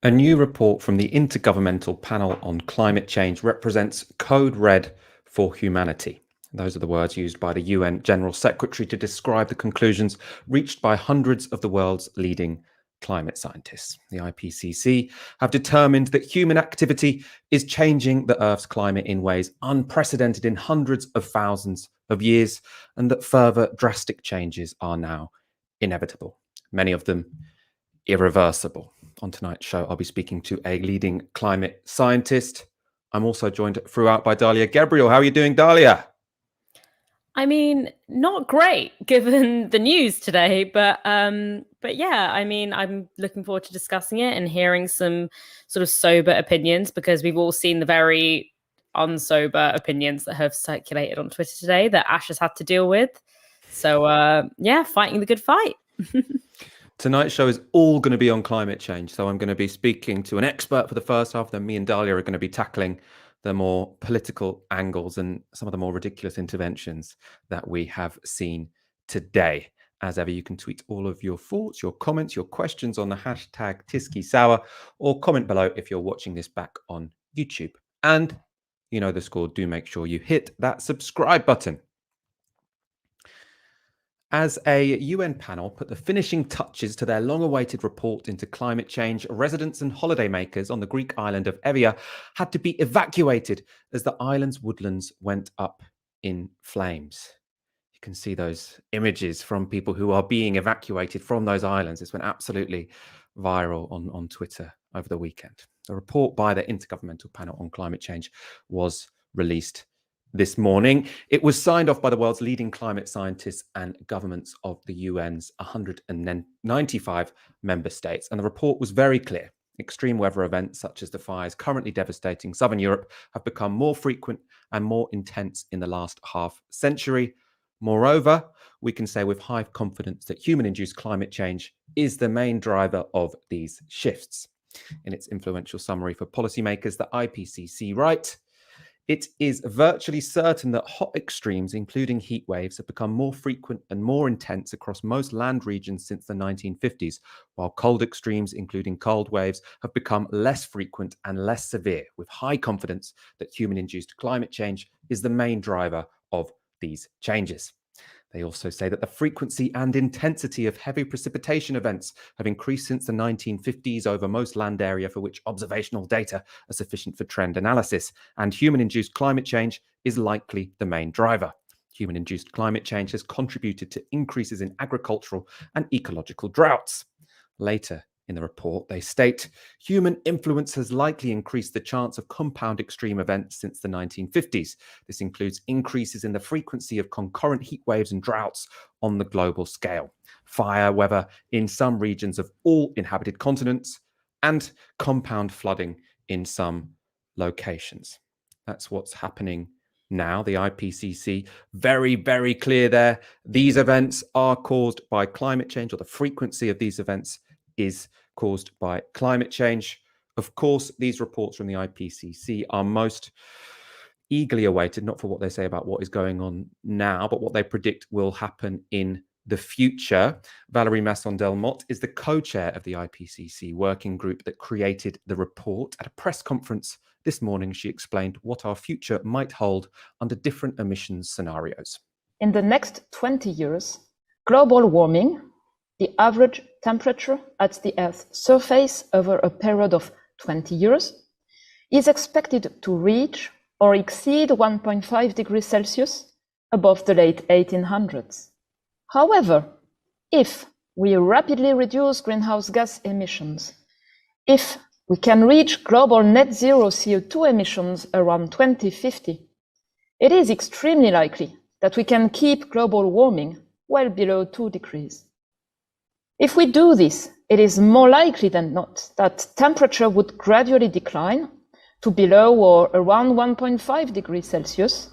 A new report from the Intergovernmental Panel on Climate Change represents code red for humanity. Those are the words used by the UN General Secretary to describe the conclusions reached by hundreds of the world's leading climate scientists. The IPCC have determined that human activity is changing the Earth's climate in ways unprecedented in hundreds of thousands of years, and that further drastic changes are now inevitable, many of them irreversible. On tonight's show, I'll be speaking to a leading climate scientist. I'm also joined throughout by Dalia Gebrial. How are you doing, Dalia? I mean, not great given the news today, but yeah, I mean, I'm looking forward to discussing it and hearing some sort of sober opinions, because we've all seen the very unsober opinions that have circulated on Twitter today that Ash has had to deal with. So yeah, fighting the good fight. Tonight's show is all going to be on climate change. So I'm going to be speaking to an expert for the first half. Then me and Dalia are going to be tackling the more political angles and some of the more ridiculous interventions that we have seen today. As ever, you can tweet all of your thoughts, your comments, your questions on the hashtag Tysky or comment below if you're watching this back on YouTube. And you know the score, do make sure you hit that subscribe button. As a UN panel put the finishing touches to their long-awaited report into climate change, residents and holidaymakers on the Greek island of Evia had to be evacuated as the island's woodlands went up in flames. You can see those images from people who are being evacuated from those islands. This went absolutely viral on Twitter over the weekend. The report by the Intergovernmental Panel on Climate Change was released this morning. It was signed off by the world's leading climate scientists and governments of the UN's 195 member states. And the report was very clear. Extreme weather events such as the fires currently devastating southern Europe have become more frequent and more intense in the last half century. Moreover, we can say with high confidence that human-induced climate change is the main driver of these shifts. In its influential summary for policymakers, the IPCC write, "It is virtually certain that hot extremes, including heat waves, have become more frequent and more intense across most land regions since the 1950s, while cold extremes, including cold waves, have become less frequent and less severe, with high confidence that human-induced climate change is the main driver of these changes." They also say that the frequency and intensity of heavy precipitation events have increased since the 1950s over most land area for which observational data are sufficient for trend analysis, and human-induced climate change is likely the main driver. Human-induced climate change has contributed to increases in agricultural and ecological droughts. Later in the report, they state, human influence has likely increased the chance of compound extreme events since the 1950s. This includes increases in the frequency of concurrent heat waves and droughts on the global scale, fire weather in some regions of all inhabited continents, and compound flooding in some locations. That's what's happening now. The IPCC, very, very clear there. These events are caused by climate change, or the frequency of these events is caused by climate change. Of course, these reports from the IPCC are most eagerly awaited, not for what they say about what is going on now, but what they predict will happen in the future. Valérie Masson-Delmotte is the co-chair of the IPCC working group that created the report. At a press conference this morning, she explained what our future might hold under different emissions scenarios. In the next 20 years, global warming, the average temperature at the Earth's surface over a period of 20 years, is expected to reach or exceed 1.5 degrees Celsius above the late 1800s. However, if we rapidly reduce greenhouse gas emissions, if we can reach global net zero CO2 emissions around 2050, it is extremely likely that we can keep global warming well below 2 degrees. If we do this, it is more likely than not that temperature would gradually decline to below or around 1.5 degrees Celsius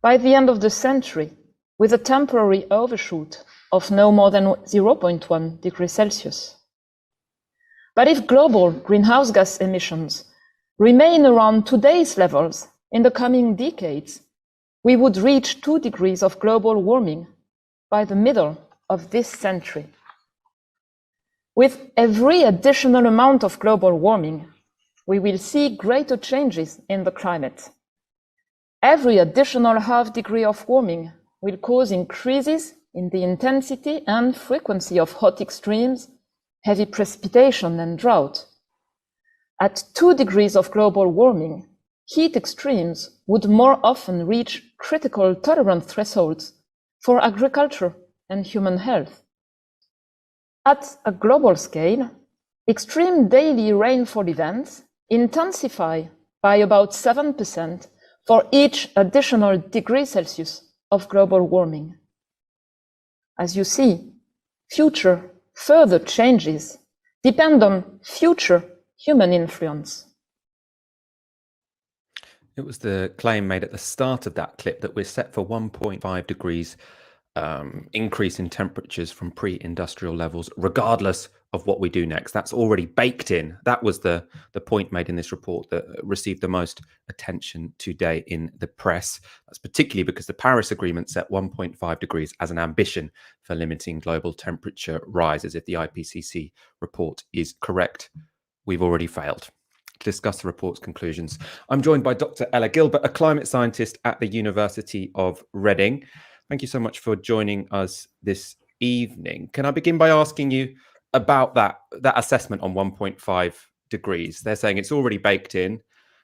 by the end of the century, with a temporary overshoot of no more than 0.1 degrees Celsius. But if global greenhouse gas emissions remain around today's levels in the coming decades, we would reach 2 degrees of global warming by the middle of this century. With every additional amount of global warming, we will see greater changes in the climate. Every additional half degree of warming will cause increases in the intensity and frequency of hot extremes, heavy precipitation and drought. At 2 degrees of global warming, heat extremes would more often reach critical tolerance thresholds for agriculture and human health. At a global scale, extreme daily rainfall events intensify by about 7% for each additional degree Celsius of global warming. As you see, future further changes depend on future human influence. It was the claim made at the start of that clip that we're set for 1.5 degrees increase in temperatures from pre-industrial levels, regardless of what we do next. That's already baked in. That was the point made in this report that received the most attention today in the press. That's particularly because the Paris Agreement set 1.5 degrees as an ambition for limiting global temperature rises. If the IPCC report is correct, we've already failed. To discuss the report's conclusions, I'm joined by Dr Ella Gilbert, a climate scientist at the University of Reading. Thank you so much for joining us this evening. Can I begin by asking you about that assessment on 1.5 degrees? They're saying it's already baked in.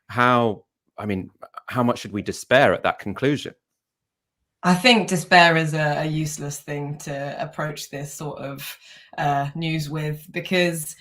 How much should we despair at that conclusion? I think despair is a useless thing to approach this sort of news with, because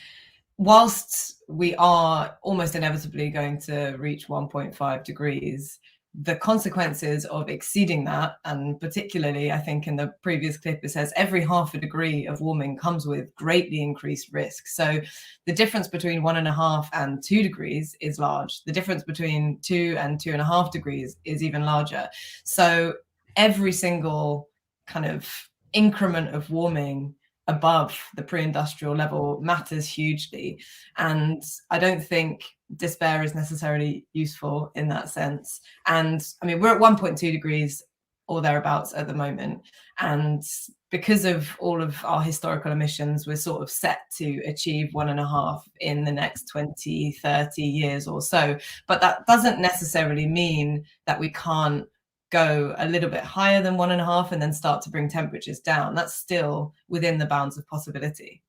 whilst we are almost inevitably going to reach 1.5 degrees, the consequences of exceeding that, and particularly I think in the previous clip it says every half a degree of warming comes with greatly increased risk. So the difference between 1.5 and 2 degrees is large. The difference between 2 and 2.5 degrees is even larger. So every single kind of increment of warming above the pre-industrial level matters hugely. And I don't think despair is necessarily useful in that sense. And I mean, we're at 1.2 degrees or thereabouts at the moment. And because of all of our historical emissions, we're sort of set to achieve 1.5 in the next 20, 30 years or so. But that doesn't necessarily mean that we can't go a little bit higher than 1.5 and then start to bring temperatures down. That's still within the bounds of possibility.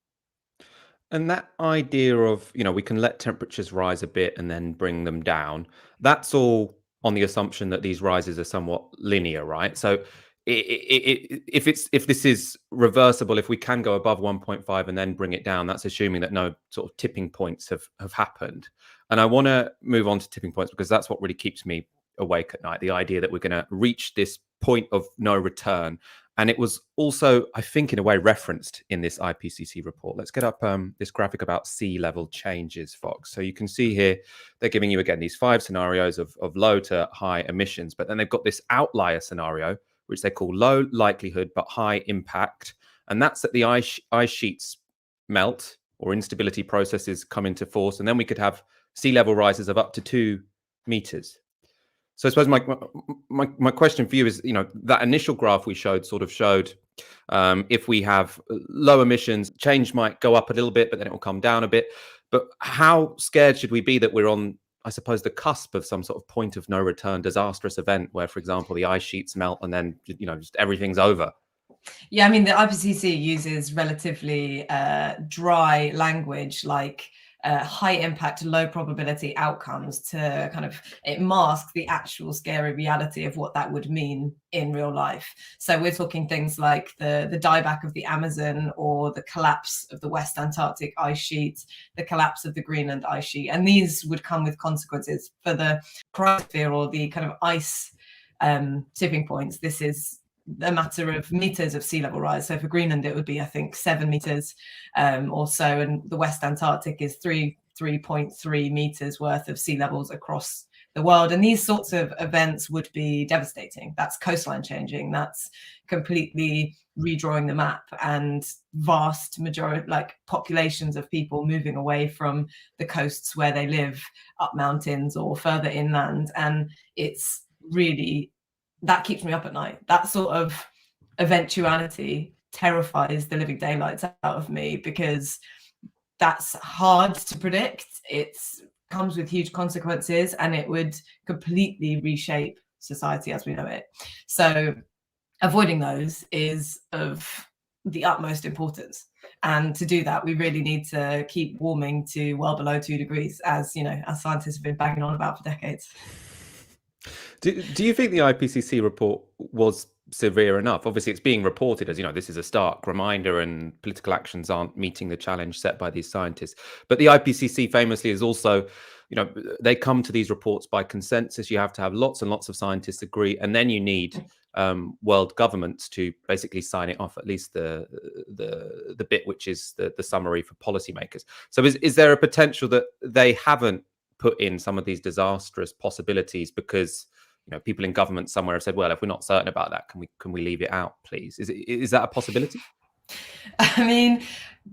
And that idea of, we can let temperatures rise a bit and then bring them down, that's all on the assumption that these rises are somewhat linear, right? So if this is reversible, if we can go above 1.5 and then bring it down, that's assuming that no sort of tipping points have happened. And I want to move on to tipping points because that's what really keeps me awake at night, the idea that we're going to reach this point of no return. And it was also, I think, in a way referenced in this IPCC report. Let's get up this graphic about sea level changes, Fox. So you can see here, they're giving you, again, these 5 scenarios of low to high emissions, but then they've got this outlier scenario, which they call low likelihood but high impact. And that's that the ice sheets melt or instability processes come into force. And then we could have sea level rises of up to 2 meters. So I suppose my question for you is, that initial graph we showed if we have low emissions, change might go up a little bit, but then it will come down a bit. But how scared should we be that we're on, I suppose, the cusp of some sort of point of no return, disastrous event where, for example, the ice sheets melt and then, just everything's over? Yeah, I mean, the IPCC uses relatively dry language like high impact, low probability outcomes to kind of mask the actual scary reality of what that would mean in real life. So we're talking things like the dieback of the Amazon or the collapse of the West Antarctic ice sheet, the collapse of the Greenland ice sheet. And these would come with consequences for the cryosphere or the kind of ice tipping points. This is a matter of meters of sea level rise. So for Greenland, it would be, I think, 7 meters or so, and the West Antarctic is 3.3 meters worth of sea levels across the world. And these sorts of events would be devastating. That's coastline changing. That's completely redrawing the map, and vast majority, like populations of people moving away from the coasts where they live, up mountains or further inland. And it's really, that keeps me up at night. That sort of eventuality terrifies the living daylights out of me, because that's hard to predict. It comes with huge consequences, and it would completely reshape society as we know it. So avoiding those is of the utmost importance. And to do that, we really need to keep warming to well below 2 degrees, as as scientists have been banging on about for decades. Do you think the IPCC report was severe enough? Obviously, it's being reported as, this is a stark reminder and political actions aren't meeting the challenge set by these scientists. But the IPCC famously is also, they come to these reports by consensus. You have to have lots and lots of scientists agree, and then you need world governments to basically sign it off, at least the bit which is the summary for policymakers. So is there a potential that they haven't put in some of these disastrous possibilities because people in government somewhere have said, well, if we're not certain about that, can we leave it out, please? Is that a possibility? I mean,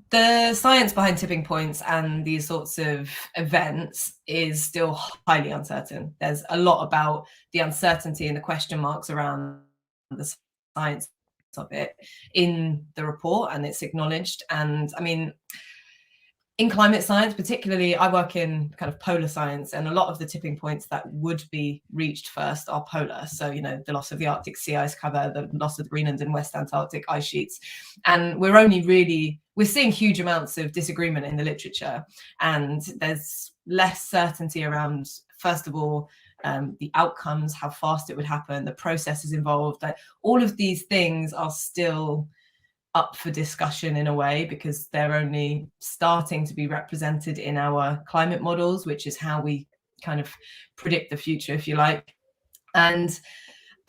the science behind tipping points and these sorts of events is still highly uncertain. There's a lot about the uncertainty and the question marks around the science of it in the report, and it's acknowledged. And I mean, in climate science, particularly, I work in kind of polar science, and a lot of the tipping points that would be reached first are polar. So, the loss of the Arctic sea ice cover, the loss of the Greenland and West Antarctic ice sheets. And we're seeing huge amounts of disagreement in the literature, and there's less certainty around, first of all, the outcomes, how fast it would happen, the processes involved. Like, all of these things are still up for discussion in a way, because they're only starting to be represented in our climate models, which is how we kind of predict the future, if you like. And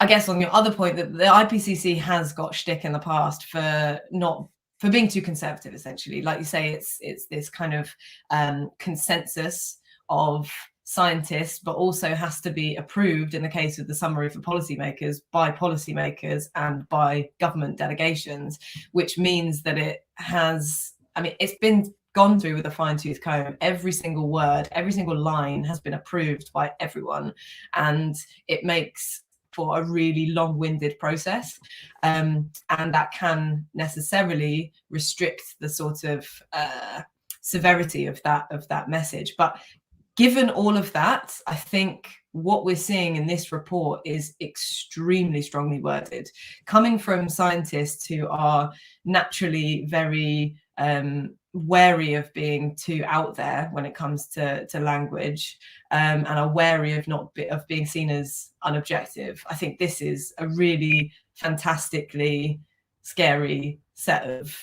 I guess on your other point, that the IPCC has got shtick in the past for being too conservative, essentially. Like you say, it's this kind of consensus of scientists, but also has to be approved, in the case of the summary for policymakers, by policymakers and by government delegations, which means that it's been gone through with a fine-tooth comb. Every single word, every single line has been approved by everyone, and it makes for a really long-winded process, and that can necessarily restrict the sort of severity of that message. But given all of that, I think what we're seeing in this report is extremely strongly worded, coming from scientists who are naturally very wary of being too out there when it comes to language, and are wary of being seen as unobjective. I think this is a really fantastically scary set of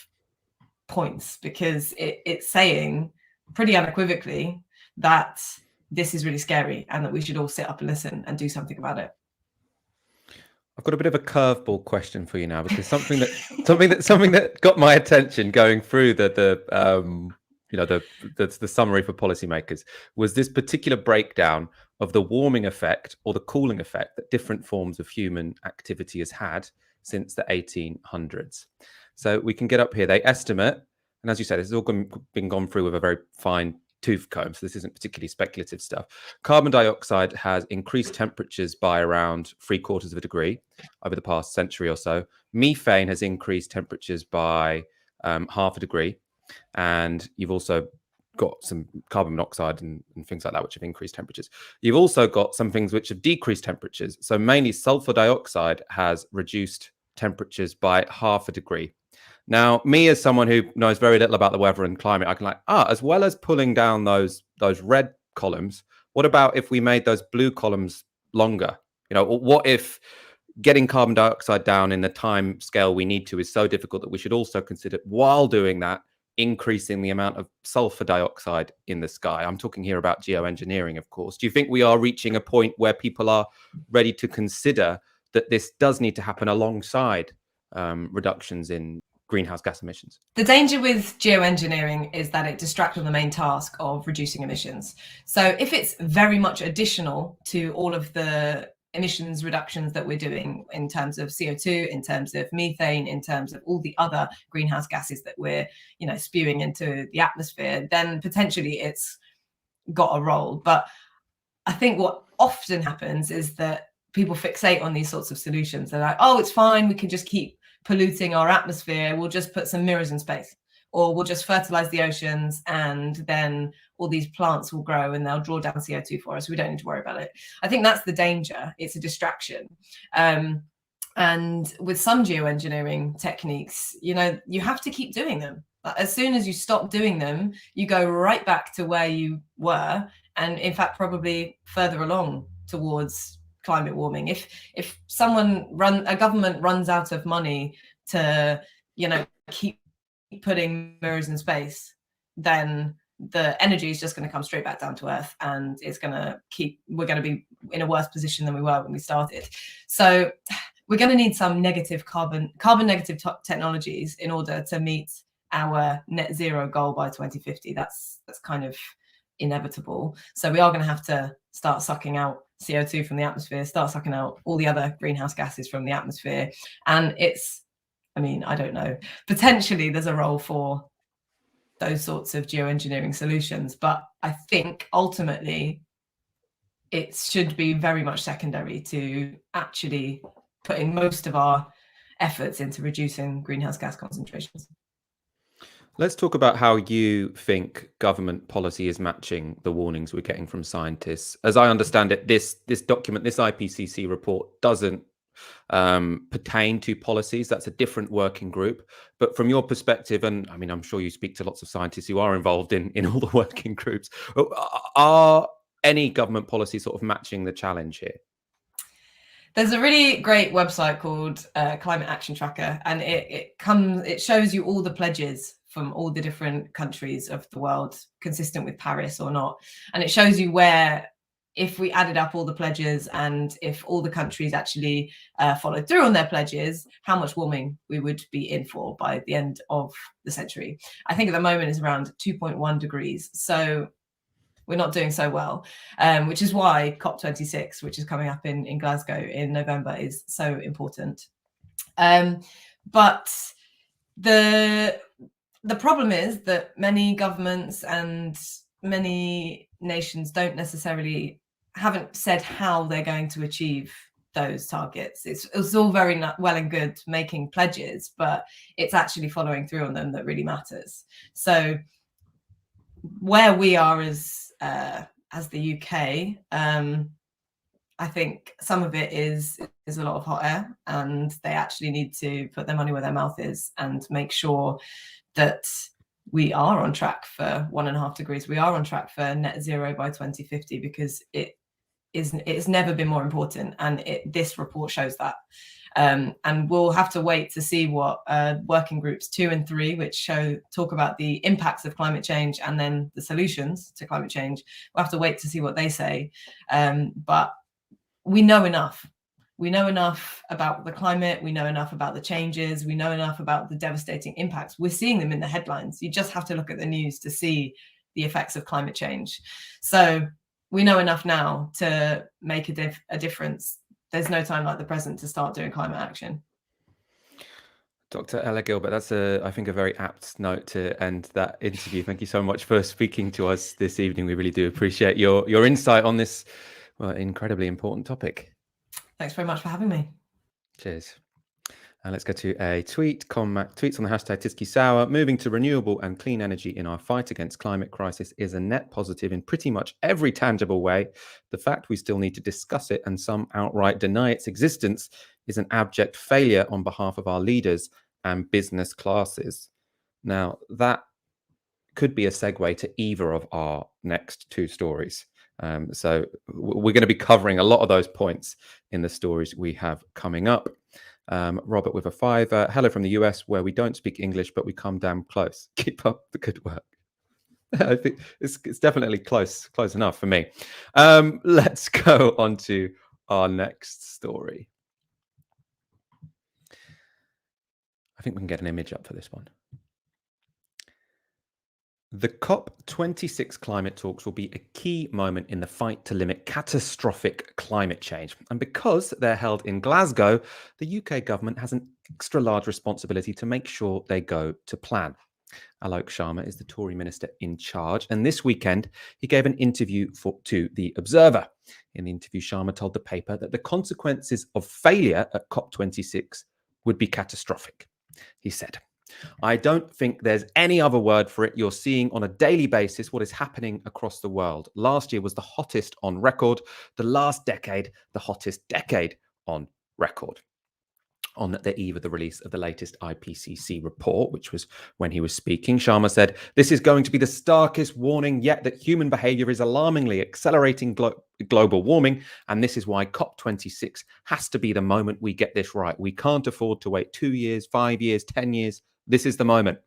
points, because it's saying pretty unequivocally that this is really scary and that we should all sit up and listen and do something about it. I've got a bit of a curveball question for you now, because something that got my attention going through the summary for policymakers was this particular breakdown of the warming effect or the cooling effect that different forms of human activity has had since the 1800s. So we can get up here. They estimate, and as you said, this has all been gone through with a very fine tooth comb, so this isn't particularly speculative stuff. Carbon dioxide has increased temperatures by around 3/4 of a degree over the past century or so. Methane has increased temperatures by 1/2 a degree, and you've also got some carbon monoxide and things like that which have increased temperatures. You've also got some things which have decreased temperatures. So mainly sulfur dioxide has reduced temperatures by 1/2 a degree. Now, me as someone who knows very little about the weather and climate, I can as well as pulling down those red columns, what about if we made those blue columns longer? What if getting carbon dioxide down in the time scale we need to is so difficult that we should also consider, while doing that, increasing the amount of sulfur dioxide in the sky? I'm talking here about geoengineering, of course. Do you think we are reaching a point where people are ready to consider that this does need to happen alongside reductions in greenhouse gas emissions? The danger with geoengineering is that it distracts from the main task of reducing emissions. So if it's very much additional to all of the emissions reductions that we're doing in terms of CO2, in terms of methane, in terms of all the other greenhouse gases that we're spewing into the atmosphere, then potentially it's got a role. But I think what often happens is that people fixate on these sorts of solutions. They're like, oh, it's fine, we can just keep polluting our atmosphere, we'll just put some mirrors in space. or we'll just fertilize the oceans and then all these plants will grow and they'll draw down CO2 for us. We don't need to worry about it. I think that's the danger. It's a distraction. And with some geoengineering techniques, you know, you have to keep doing them. As soon as you stop doing them, you go right back to where you were, and in fact, probably further along towards climate warming. If a government runs out of money to, you know, keep putting mirrors in space, then the energy is just going to come straight back down to earth, and it's going to we're going to be in a worse position than we were when we started. So we're going to need some carbon negative technologies in order to meet our net zero goal by 2050. That's kind of inevitable. So we are going to have to start sucking out CO2 from the atmosphere, start sucking out all the other greenhouse gases from the atmosphere. And I don't know, potentially there's a role for those sorts of geoengineering solutions, but I think ultimately it should be very much secondary to actually putting most of our efforts into reducing greenhouse gas concentrations. Let's talk about how you think government policy is matching the warnings we're getting from scientists. As I understand it, this document, this IPCC report, doesn't pertain to policies. That's a different working group. But from your perspective, and I mean, I'm sure you speak to lots of scientists who are involved in all the working groups, are any government policy sort of matching the challenge here? There's a really great website called Climate Action Tracker, and it shows you all the pledges from all the different countries of the world, consistent with Paris or not. And it shows you where, if we added up all the pledges and if all the countries actually followed through on their pledges, how much warming we would be in for by the end of the century. I think at the moment it's around 2.1 degrees. So we're not doing so well, which is why COP26, which is coming up in Glasgow in November, is so important. But the problem is that many governments and many nations haven't said how they're going to achieve those targets. It's all very well and good making pledges, but it's actually following through on them that really matters. So where we are as the UK, I think some of it is a lot of hot air, and they actually need to put their money where their mouth is and make sure that we are on track for 1.5 degrees. We are on track for net zero by 2050, because it's never been more important, and this report shows that. And we'll have to wait to see what working groups 2 and 3, which talk about the impacts of climate change and then the solutions to climate change. We'll have to wait to see what they say. But we know enough. We know enough about the climate. We know enough about the changes. We know enough about the devastating impacts. We're seeing them in the headlines. You just have to look at the news to see the effects of climate change. So we know enough now to make a difference. There's no time like the present to start doing climate action. Dr. Ella Gilbert, that's I think a very apt note to end that interview. Thank you so much for speaking to us this evening. We really do appreciate your insight on this incredibly important topic. Thanks very much for having me. Cheers. Let's go to a tweets on the hashtag Tysky Sour. Moving to renewable and clean energy in our fight against climate crisis is a net positive in pretty much every tangible way. The fact we still need to discuss it and some outright deny its existence is an abject failure on behalf of our leaders and business classes. Now, that could be a segue to either of our next 2 stories. So we're going to be covering a lot of those points in the stories we have coming up. Robert with a 5. Hello from the US, where we don't speak English, but we come damn close. Keep up the good work. I think it's definitely close enough for me. Let's go on to our next story. I think we can get an image up for this one. The COP26 climate talks will be a key moment in the fight to limit catastrophic climate change. And because they're held in Glasgow, the UK government has an extra large responsibility to make sure they go to plan. Alok Sharma is the Tory minister in charge, and this weekend he gave an interview to The Observer. In the interview, Sharma told the paper that the consequences of failure at COP26 would be catastrophic. He said, I don't think there's any other word for it. You're seeing on a daily basis what is happening across the world. Last year was the hottest on record. The last decade, the hottest decade on record. On the eve of the release of the latest IPCC report, which was when he was speaking, Sharma said, "This is going to be the starkest warning yet that human behavior is alarmingly accelerating global warming, and this is why COP26 has to be the moment we get this right. We can't afford to wait 2 years, 5 years, 10 years. This is the moment."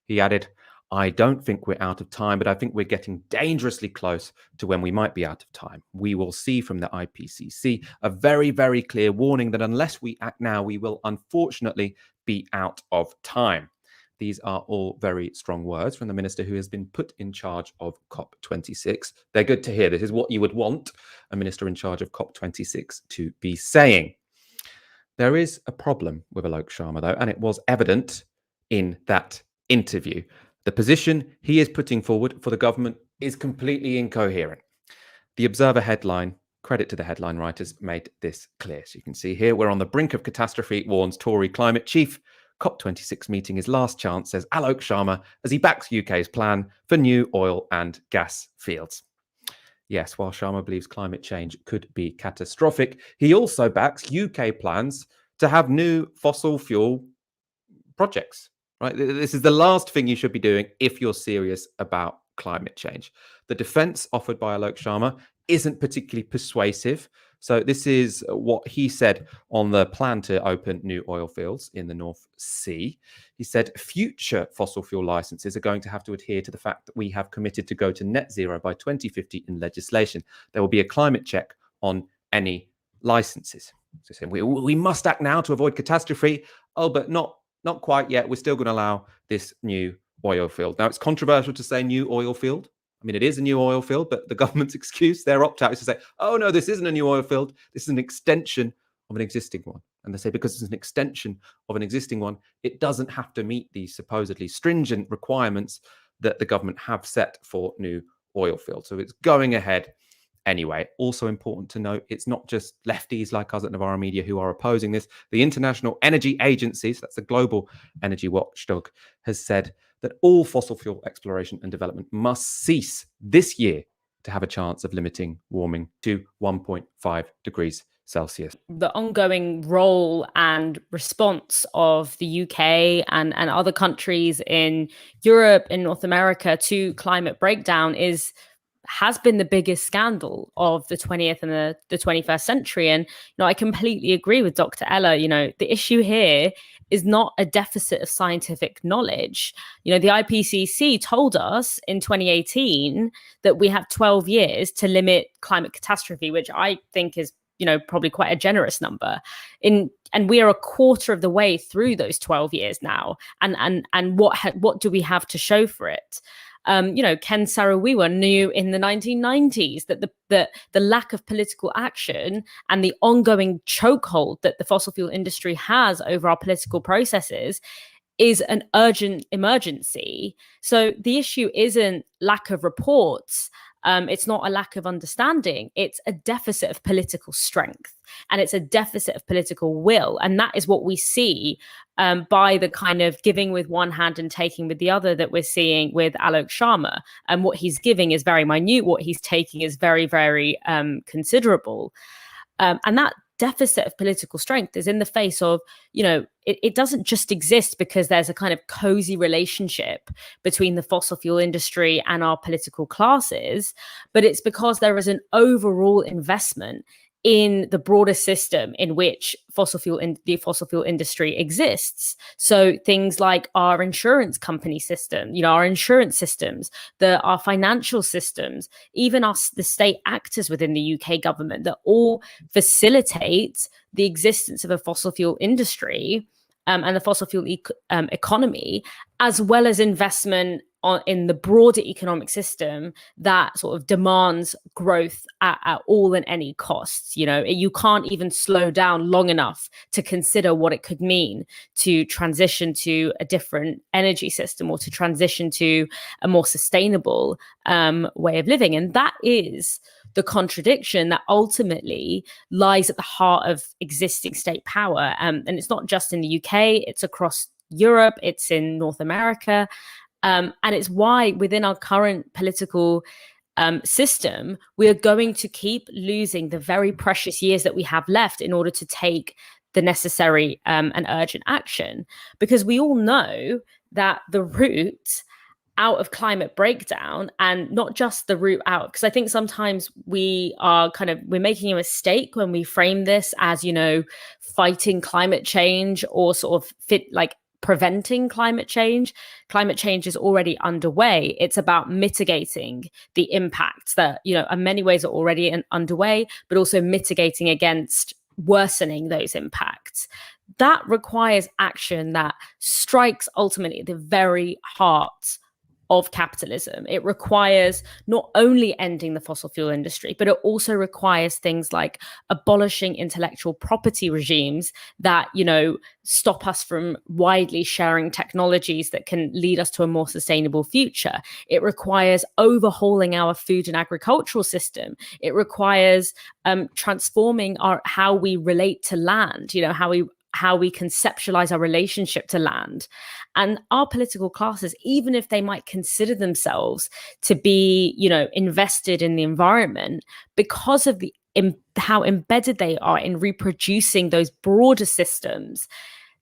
He added, "I don't think we're out of time, but I think we're getting dangerously close to when we might be out of time. We will see from the IPCC a very, very clear warning that unless we act now, we will unfortunately be out of time." These are all very strong words from the minister who has been put in charge of COP26. They're good to hear. This is what you would want a minister in charge of COP26 to be saying. There is a problem with Alok Sharma, though, and it was evident in that interview. The position he is putting forward for the government is completely incoherent. The Observer headline, credit to the headline writers, made this clear. So you can see here, we're on the brink of catastrophe, warns Tory climate chief. COP26 meeting is last chance, says Alok Sharma, as he backs UK's plan for new oil and gas fields. Yes, while Sharma believes climate change could be catastrophic, he also backs UK plans to have new fossil fuel projects. Right? This is the last thing you should be doing if you're serious about climate change. The defense offered by Alok Sharma isn't particularly persuasive. So this is what he said on the plan to open new oil fields in the North Sea. He said future fossil fuel licenses are going to have to adhere to the fact that we have committed to go to net zero by 2050 in legislation. There will be a climate check on any licenses. So saying we must act now to avoid catastrophe. Oh, but not quite yet. We're still going to allow this new oil field. Now, it's controversial to say new oil field. I mean, it is a new oil field, but the government's excuse, their opt-out is to say, oh, no, this isn't a new oil field. This is an extension of an existing one. And they say because it's an extension of an existing one, it doesn't have to meet these supposedly stringent requirements that the government have set for new oil fields. So it's going ahead anyway. Also important to note, it's not just lefties like us at Novara Media who are opposing this. The International Energy Agency, so that's the global energy watchdog, has said that all fossil fuel exploration and development must cease this year to have a chance of limiting warming to 1.5 degrees Celsius. The ongoing role and response of the UK and other countries in Europe and North America to climate breakdown has been the biggest scandal of the 20th and the 21st century. And, I completely agree with Dr. Ella. The issue here is not a deficit of scientific knowledge. The IPCC told us in 2018 that we have 12 years to limit climate catastrophe, which I think is, probably quite a generous number. And we are a quarter of the way through those 12 years now. And what do we have to show for it? Ken Saro-Wiwa knew in the 1990s that the lack of political action and the ongoing chokehold that the fossil fuel industry has over our political processes is an urgent emergency. So the issue isn't lack of reports. It's not a lack of understanding. It's a deficit of political strength, and it's a deficit of political will. And that is what we see by the kind of giving with one hand and taking with the other that we're seeing with Alok Sharma. And what he's giving is very minute. What he's taking is very, very considerable. And that deficit of political strength is in the face of, it doesn't just exist because there's a kind of cozy relationship between the fossil fuel industry and our political classes, but it's because there is an overall investment in the broader system in which the fossil fuel industry exists. So things like our insurance company system, our insurance systems, our financial systems, even the state actors within the UK government that all facilitate the existence of a fossil fuel industry and the fossil fuel economy, as well as investment in the broader economic system that sort of demands growth at all and any costs. You can't even slow down long enough to consider what it could mean to transition to a different energy system or to transition to a more sustainable way of living. And that is the contradiction that ultimately lies at the heart of existing state power. And it's not just in the UK, it's across Europe, it's in North America. And it's why within our current political system, we are going to keep losing the very precious years that we have left in order to take the necessary and urgent action. Because we all know that the route out of climate breakdown, and not just the route out, because I think sometimes we're making a mistake when we frame this as, fighting climate change or sort of preventing climate change. Climate change is already underway. It's about mitigating the impacts that, in many ways are already underway, but also mitigating against worsening those impacts. That requires action that strikes ultimately the very heart of capitalism. It requires not only ending the fossil fuel industry, but it also requires things like abolishing intellectual property regimes that, stop us from widely sharing technologies that can lead us to a more sustainable future. It requires overhauling our food and agricultural system. It requires transforming how we relate to land, how we conceptualize our relationship to land. And our political classes, even if they might consider themselves to be, invested in the environment, because of how embedded they are in reproducing those broader systems,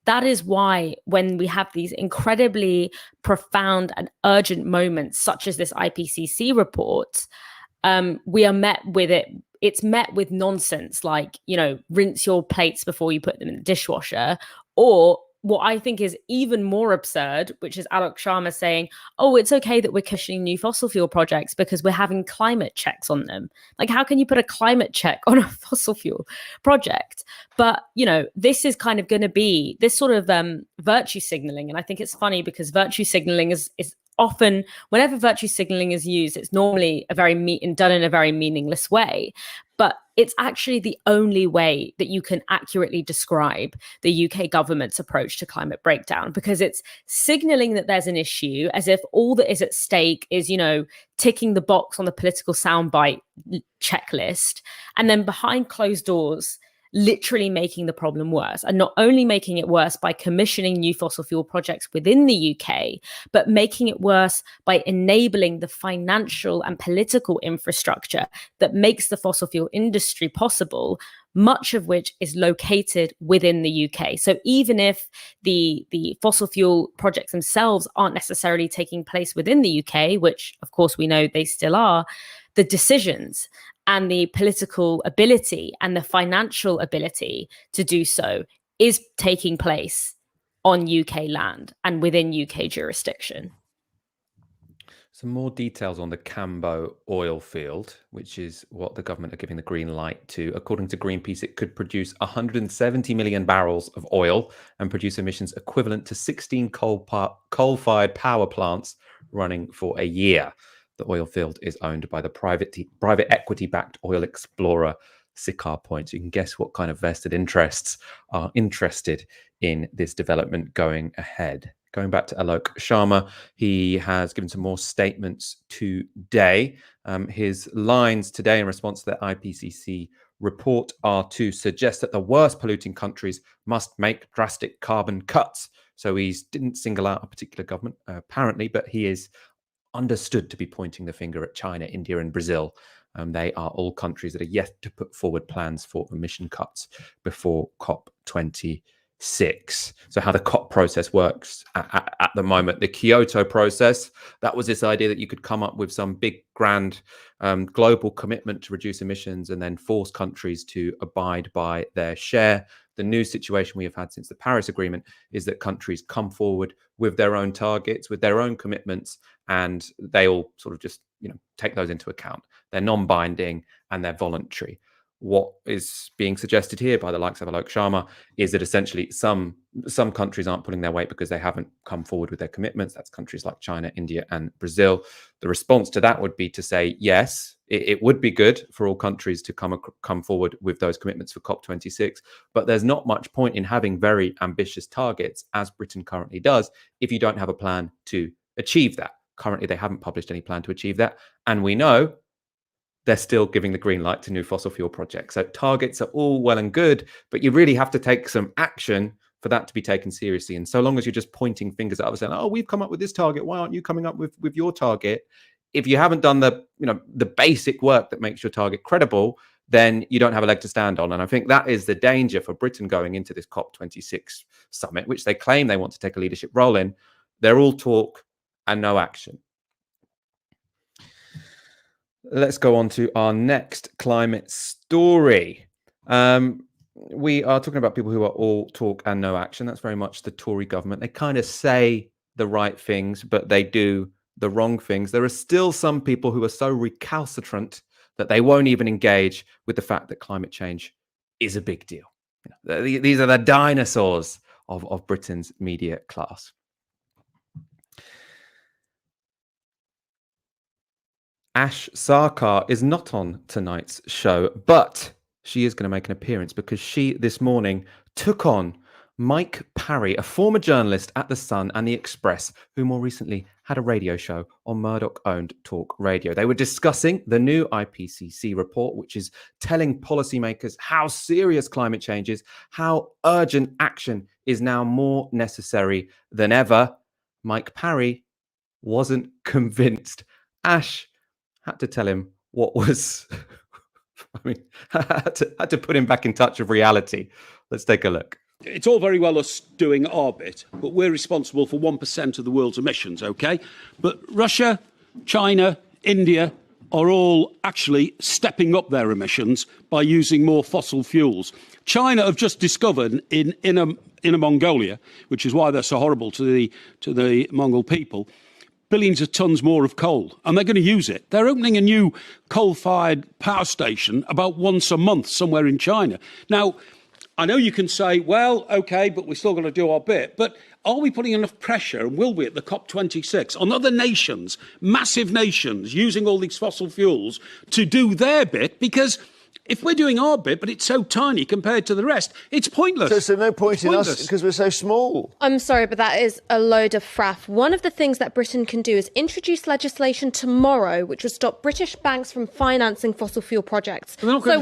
that is why when we have these incredibly profound and urgent moments, such as this IPCC report, we are met with it. It's met with nonsense like, rinse your plates before you put them in the dishwasher. Or what I think is even more absurd, which is Alok Sharma saying, oh, it's okay that we're cushioning new fossil fuel projects because we're having climate checks on them. Like, how can you put a climate check on a fossil fuel project? But, this is kind of going to be this sort of virtue signaling. And I think it's funny because virtue signaling is often, whenever virtue signaling is used, it's normally done in a very meaningless way. But it's actually the only way that you can accurately describe the UK government's approach to climate breakdown, because it's signaling that there's an issue as if all that is at stake is, ticking the box on the political soundbite checklist, and then behind closed doors, literally making the problem worse, and not only making it worse by commissioning new fossil fuel projects within the UK, but making it worse by enabling the financial and political infrastructure that makes the fossil fuel industry possible, much of which is located within the UK. So even if the fossil fuel projects themselves aren't necessarily taking place within the UK, which of course we know they still are, the decisions and the political ability and the financial ability to do so is taking place on UK land and within UK jurisdiction. Some more details on the Cambo oil field, which is what the government are giving the green light to. According to Greenpeace, it could produce 170 million barrels of oil and produce emissions equivalent to 16 coal-fired power plants running for a year. The oil field is owned by the private equity-backed oil explorer Siccar Point. So you can guess what kind of vested interests are interested in this development going ahead. Going back to Alok Sharma, he has given some more statements today. His lines today in response to the IPCC report are to suggest that the worst polluting countries must make drastic carbon cuts. So he didn't single out a particular government, apparently, but he is understood to be pointing the finger at China, India, and Brazil. They are all countries that are yet to put forward plans for emission cuts before COP26. So how the COP process works at the moment, the Kyoto process, that was this idea that you could come up with some big, grand global commitment to reduce emissions and then force countries to abide by their share. The new situation we have had since the Paris Agreement is that countries come forward with their own targets, with their own commitments, and they all sort of just, take those into account. They're non-binding and they're voluntary. What is being suggested here by the likes of Alok Sharma is that essentially some countries aren't pulling their weight because they haven't come forward with their commitments. That's countries like China, India, and Brazil. The response to that would be to say, yes, it would be good for all countries to come forward with those commitments for COP26, but there's not much point in having very ambitious targets, as Britain currently does, if you don't have a plan to achieve that. Currently, they haven't published any plan to achieve that, and we know they're still giving the green light to new fossil fuel projects. So targets are all well and good, but you really have to take some action for that to be taken seriously. And so long as you're just pointing fingers at others saying, oh, we've come up with this target, why aren't you coming up with your target? If you haven't done the basic work that makes your target credible, then you don't have a leg to stand on. And I think that is the danger for Britain going into this COP26 summit, which they claim they want to take a leadership role in. They're all talk and no action. Let's go on to our next climate story. We are talking about people who are all talk and no action. That's very much the Tory government. They kind of say the right things, but they do the wrong things. There are still some people who are so recalcitrant that they won't even engage with the fact that climate change is a big deal. These are the dinosaurs of Britain's media class. Ash Sarkar is not on tonight's show, but she is going to make an appearance because she this morning took on Mike Parry, a former journalist at The Sun and The Express, who more recently had a radio show on Murdoch-owned Talk Radio. They were discussing the new IPCC report, which is telling policymakers how serious climate change is, how urgent action is now more necessary than ever. Mike Parry wasn't convinced. Ash had to tell him what was... I mean, had to put him back in touch with reality. Let's take a look. It's all very well us doing our bit, but we're responsible for 1% of the world's emissions, OK? But Russia, China, India are all actually stepping up their emissions by using more fossil fuels. China have just discovered in Inner Mongolia, which is why they're so horrible to the Mongol people, billions of tons more of coal, and they're going to use it. They're opening a new coal-fired power station about once a month somewhere in China. Now, I know you can say, well, OK, but we're still going to do our bit. But are we putting enough pressure, and will we, at the COP26, on other nations, massive nations, using all these fossil fuels to do their bit? Because if we're doing our bit, but it's so tiny compared to the rest, it's pointless. So no point in us because we're so small. I'm sorry, but that is a load of faff. One of the things that Britain can do is introduce legislation tomorrow which would stop British banks from financing fossil fuel projects. So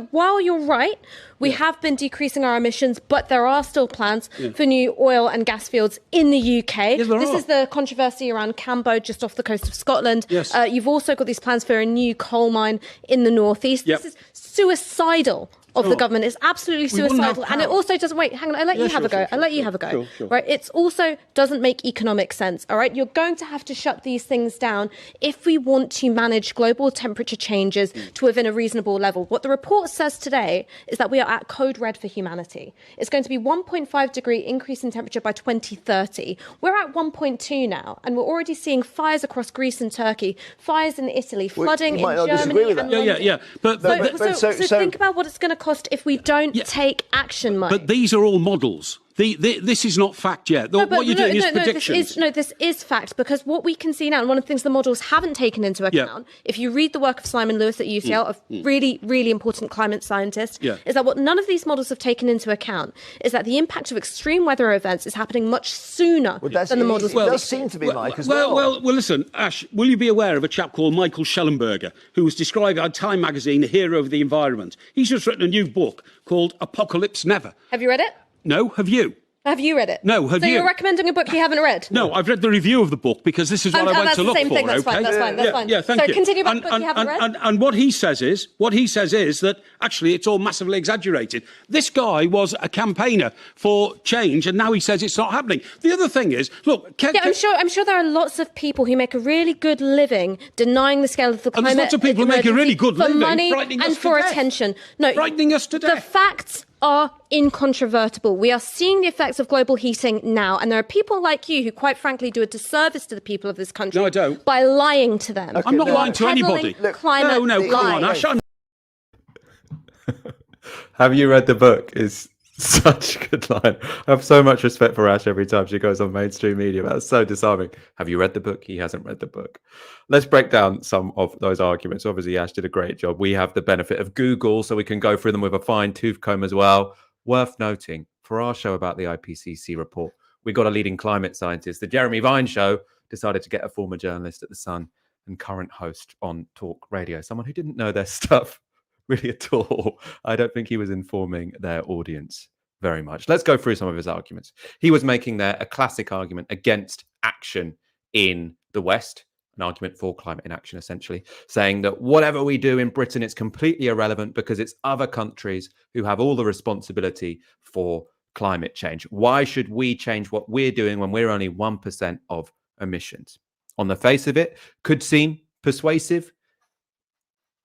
while you're right, we have been decreasing our emissions, but there are still plans for new oil and gas fields in the UK. This is the controversy around Cambo, just off the coast of Scotland. Yes. You've also got these plans for a new coal mine in the northeast. Yep. This is suicidal of the government. It's absolutely suicidal. And it also doesn't... Wait, hang on. I'll let you have a go. I'll let you have a go. Sure. Right? It also doesn't make economic sense. All right? You're going to have to shut these things down if we want to manage global temperature changes to within a reasonable level. What the report says today is that we are at code red for humanity. It's going to be 1.5 degree increase in temperature by 2030. We're at 1.2 now, and we're already seeing fires across Greece and Turkey, fires in Italy, flooding in Germany and London. Yeah. But So think about what it's going to cost if we don't take action, Mike. But these are all models. This is not fact yet. What you're doing is predictions. This is fact, because what we can see now, and one of the things the models haven't taken into account, if you read the work of Simon Lewis at UCL, a really, really important climate scientist, is that what none of these models have taken into account is that the impact of extreme weather events is happening much sooner than the models. It does seem to be, Mike, as well. Well, listen, Ash, will you be aware of a chap called Michael Schellenberger, who was described by Time magazine a hero of the environment? He's just written a new book called Apocalypse Never. Have you read it? No, have you? Have you read it? No, have you? So you're recommending a book you haven't read? No, I've read the review of the book because this is what I went to look for. That's the same thing. That's fine. That's fine. Yeah, thank you. So continue about the book you haven't read. And what he says is that actually it's all massively exaggerated. This guy was a campaigner for change, and now he says it's not happening. The other thing is, look, I'm sure there are lots of people who make a really good living denying the scale of the climate. And there's lots of people who make a really good living for money and for attention. No, frightening us to death. The facts are incontrovertible. We are seeing the effects of global heating now, and there are people like you who, quite frankly, do a disservice to the people of this country. No, I don't. By lying to them. I'm not lying to anybody. Climate no, come on, Ash. Have you read the book? Is such a good line. I have so much respect for Ash every time she goes on mainstream media. That's so disarming. Have you read the book? He hasn't read the book. Let's break down some of those arguments. Obviously, Ash did a great job. We have the benefit of Google, so we can go through them with a fine tooth comb as well. Worth noting, for our show about the IPCC report, we got a leading climate scientist. The Jeremy Vine Show decided to get a former journalist at The Sun and current host on Talk Radio, someone who didn't know their stuff really at all. I don't think he was informing their audience very much. Let's go through some of his arguments. He was making there a classic argument against action in the West, an argument for climate inaction, essentially, saying that whatever we do in Britain, it's completely irrelevant because it's other countries who have all the responsibility for climate change. Why should we change what we're doing when we're only 1% of emissions? On the face of it, could seem persuasive.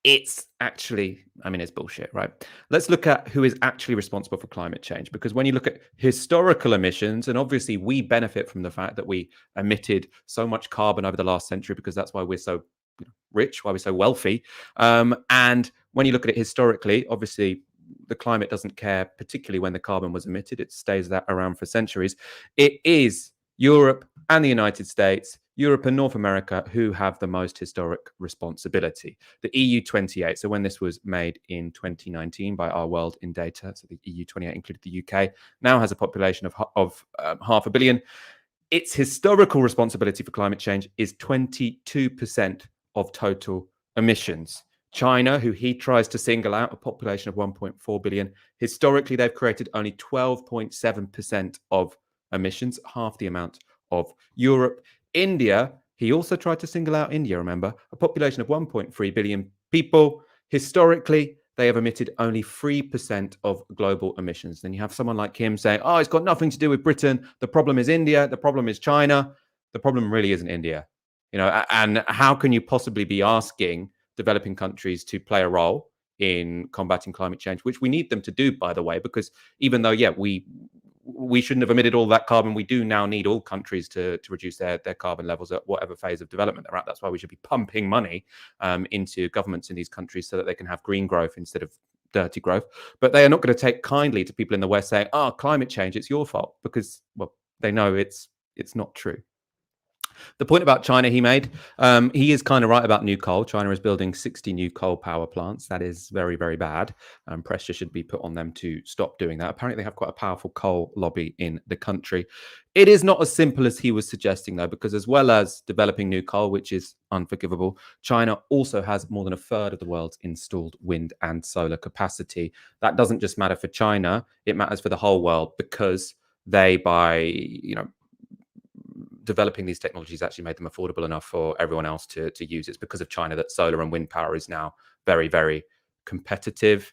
It's actually, I mean, it's bullshit, right? Let's look at who is actually responsible for climate change, because when you look at historical emissions, and obviously we benefit from the fact that we emitted so much carbon over the last century, because that's why we're so rich, why we're so wealthy. And when you look at it historically, obviously the climate doesn't care, particularly when the carbon was emitted. It stays that around for centuries. It is Europe and the United States, Europe and North America, who have the most historic responsibility. The EU 28, so when this was made in 2019 by Our World in Data, so the EU 28 included the UK, now has a population of 500 million. Its historical responsibility for climate change is 22% of total emissions. China, who he tries to single out, a population of 1.4 billion, historically they've created only 12.7% of emissions, half the amount of Europe. India, he also tried to single out India, remember, a population of 1.3 billion people. Historically, they have emitted only 3% of global emissions. Then you have someone like him saying, oh, it's got nothing to do with Britain. The problem is India. The problem is China. The problem really isn't India. You know, and how can you possibly be asking developing countries to play a role in combating climate change, which we need them to do, by the way, because even though, yeah, we shouldn't have emitted all that carbon, we do now need all countries to reduce their carbon levels at whatever phase of development they're at. That's why we should be pumping money into governments in these countries so that they can have green growth instead of dirty growth. But they are not going to take kindly to people in the West saying, oh, climate change, it's your fault, because, well, they know it's not true. The point about China he made, he is kind of right about new coal. China is building 60 new coal power plants. That is very, very bad. Pressure should be put on them to stop doing that. Apparently, they have quite a powerful coal lobby in the country. It is not as simple as he was suggesting, though, because as well as developing new coal, which is unforgivable, China also has more than a third of the world's installed wind and solar capacity. That doesn't just matter for China. It matters for the whole world, because they, by, developing these technologies, actually made them affordable enough for everyone else to use. It's because of China that solar and wind power is now very, very competitive.